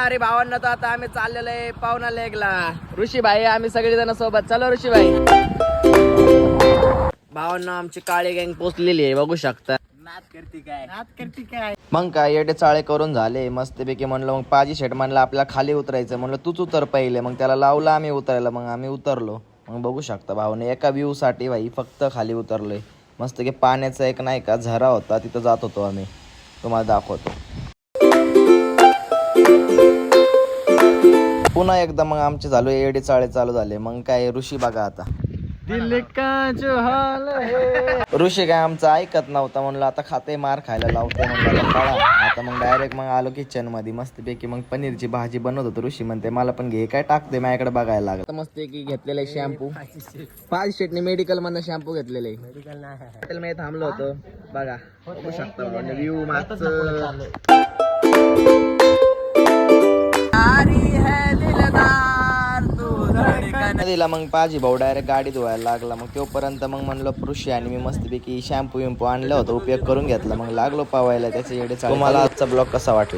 अरे भावांना तर आता आम्ही चाललेलो आहे पाहुणा लेकला. ऋषी भाई आम्ही सगळेजण सोबत. चलो ऋषी भाई. भावांना आमची काळी गँग पोचलेली आहे बघू शकता. नाद करती काय मग काय येडे चाळे करून झाले मस्तपैकी. म्हणलं मग पाजी शेट म्हणलं आपल्याला खाली उतरायचं. म्हणलं तूच उतर पहिले. मग त्याला लावलं आम्ही उतरायला. मग आम्ही उतरलो. मग बघू शकता भावाने एका व्ह्यू साठी भाई फक्त खाली उतरलोय. मस्त की पाण्याचा एक नाही का झरा होता तिथं जात होतो आम्ही. तुम्हाला दाखवतो पुन्हा एकदा. मग आमचे झालो येडे चाळे चालू झाले. मग काय ऋषी बघा आता. दिल का जो हाल है. ऋषी काय आमचं ऐकत नव्हता. म्हणलं आता खाते मार खायला लावतो म्हणलं काळा. आता मग डायरेक्ट मग आलो किचन मध्ये मस्तपैकी. मग पनीरची भाजी बनवत होतो. ऋषी म्हणते मला पण घे काय टाकते माझ्याकडे बघायला लागलं. मस्तपैकी घेतलेलं शॅम्पू. 5 शेटने मेडिकल मधनं शॅम्पू घेतलेले. मेडिकल मध्ये थांबलो होतो बघा बघू शकता व्ह्यू मागचं. दिला मग पाजी भाऊ डायरेक्ट गाडी धुवायला लागला. मग तोपर्यंत मग म्हणलं ऋषी आणि मी मस्तपैकी शॅम्पू विम्पू आणलं होतं उपयोग करून घेतला. मग लागलो पावायला त्याचे येडे. तुम्हाला आजचा ब्लॉग कसा वाटला.